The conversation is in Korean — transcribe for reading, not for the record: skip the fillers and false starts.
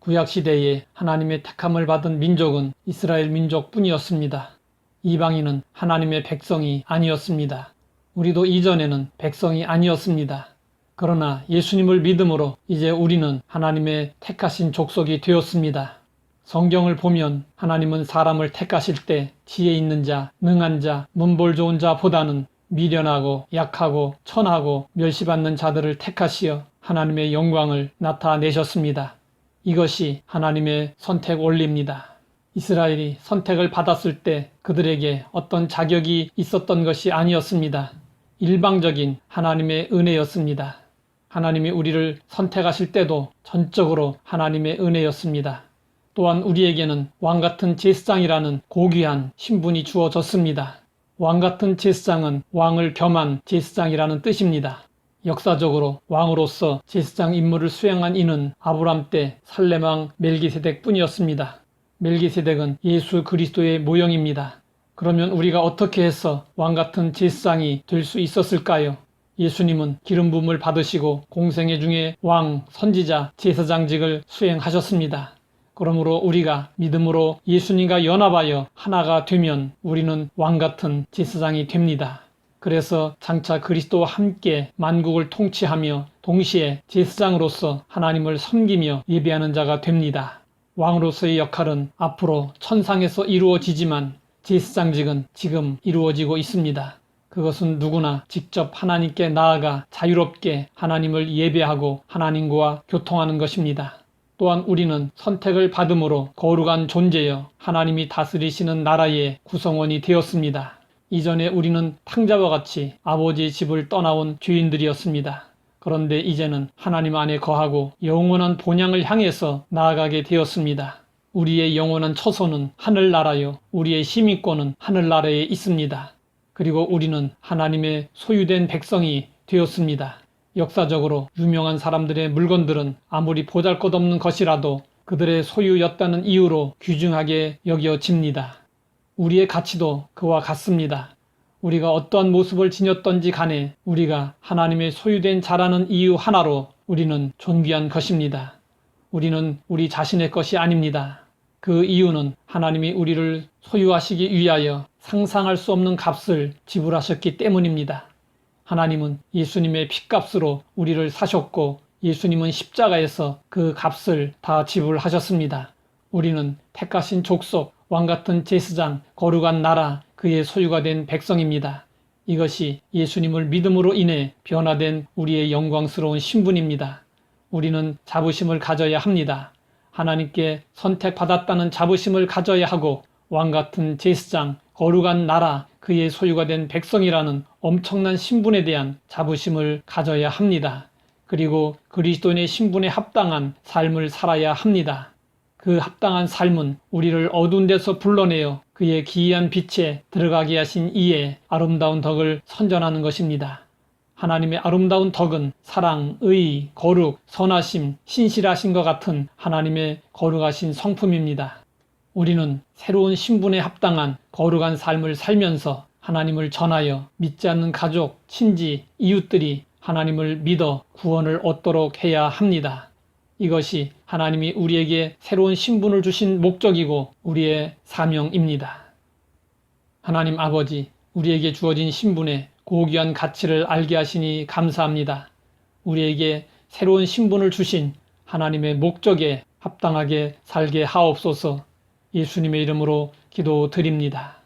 구약시대에 하나님의 택함을 받은 민족은 이스라엘 민족뿐이었습니다. 이방인은 하나님의 백성이 아니었습니다. 우리도 이전에는 백성이 아니었습니다. 그러나 예수님을 믿음으로 이제 우리는 하나님의 택하신 족속이 되었습니다. 성경을 보면 하나님은 사람을 택하실 때 지혜 있는 자, 능한 자, 문볼 좋은 자보다는 미련하고 약하고 천하고 멸시받는 자들을 택하시어 하나님의 영광을 나타내셨습니다. 이것이 하나님의 선택 원리입니다. 이스라엘이 선택을 받았을 때 그들에게 어떤 자격이 있었던 것이 아니었습니다. 일방적인 하나님의 은혜였습니다. 하나님이 우리를 선택하실 때도 전적으로 하나님의 은혜였습니다. 또한 우리에게는 왕같은 제사장이라는 고귀한 신분이 주어졌습니다. 왕같은 제사장은 왕을 겸한 제사장이라는 뜻입니다. 역사적으로 왕으로서 제사장 임무를 수행한 이는 아브람 때 살렘왕 멜기세덱 뿐이었습니다. 멜기세덱은 예수 그리스도의 모형입니다. 그러면 우리가 어떻게 해서 왕같은 제사장이 될 수 있었을까요? 예수님은 기름 부음을 받으시고 공생애 중에 왕, 선지자, 제사장직을 수행하셨습니다. 그러므로 우리가 믿음으로 예수님과 연합하여 하나가 되면 우리는 왕같은 제사장이 됩니다. 그래서 장차 그리스도와 함께 만국을 통치하며 동시에 제사장으로서 하나님을 섬기며 예배하는 자가 됩니다. 왕으로서의 역할은 앞으로 천상에서 이루어지지만 제사장직은 지금 이루어지고 있습니다. 그것은 누구나 직접 하나님께 나아가 자유롭게 하나님을 예배하고 하나님과 교통하는 것입니다. 또한 우리는 선택을 받음으로 거룩한 존재여 하나님이 다스리시는 나라의 구성원이 되었습니다. 이전에 우리는 탕자와 같이 아버지의 집을 떠나온 죄인들이었습니다. 그런데 이제는 하나님 안에 거하고 영원한 본향을 향해서 나아가게 되었습니다. 우리의 영원한 처소는 하늘나라요, 우리의 시민권은 하늘나라에 있습니다. 그리고 우리는 하나님의 소유된 백성이 되었습니다. 역사적으로 유명한 사람들의 물건들은 아무리 보잘것없는 것이라도 그들의 소유였다는 이유로 귀중하게 여겨집니다. 우리의 가치도 그와 같습니다. 우리가 어떠한 모습을 지녔던지 간에 우리가 하나님의 소유된 자라는 이유 하나로 우리는 존귀한 것입니다. 우리는 우리 자신의 것이 아닙니다. 그 이유는 하나님이 우리를 소유하시기 위하여 상상할 수 없는 값을 지불하셨기 때문입니다. 하나님은 예수님의 핏값으로 우리를 사셨고 예수님은 십자가에서 그 값을 다 지불하셨습니다. 우리는 택하신 족속, 왕같은 제사장, 거룩한 나라, 그의 소유가 된 백성입니다. 이것이 예수님을 믿음으로 인해 변화된 우리의 영광스러운 신분입니다. 우리는 자부심을 가져야 합니다. 하나님께 선택받았다는 자부심을 가져야 하고 왕같은 제사장, 거룩한 나라, 그의 소유가 된 백성이라는 엄청난 신분에 대한 자부심을 가져야 합니다. 그리고 그리스도인의 신분에 합당한 삶을 살아야 합니다. 그 합당한 삶은 우리를 어두운 데서 불러내어 그의 기이한 빛에 들어가게 하신 이의 아름다운 덕을 선전하는 것입니다. 하나님의 아름다운 덕은 사랑, 의, 거룩, 선하심, 신실하심과 같은 하나님의 거룩하신 성품입니다. 우리는 새로운 신분에 합당한 거룩한 삶을 살면서 하나님을 전하여 믿지 않는 가족, 친지, 이웃들이 하나님을 믿어 구원을 얻도록 해야 합니다. 이것이 하나님이 우리에게 새로운 신분을 주신 목적이고 우리의 사명입니다. 하나님 아버지, 우리에게 주어진 신분의 고귀한 가치를 알게 하시니 감사합니다. 우리에게 새로운 신분을 주신 하나님의 목적에 합당하게 살게 하옵소서. 예수님의 이름으로 기도드립니다.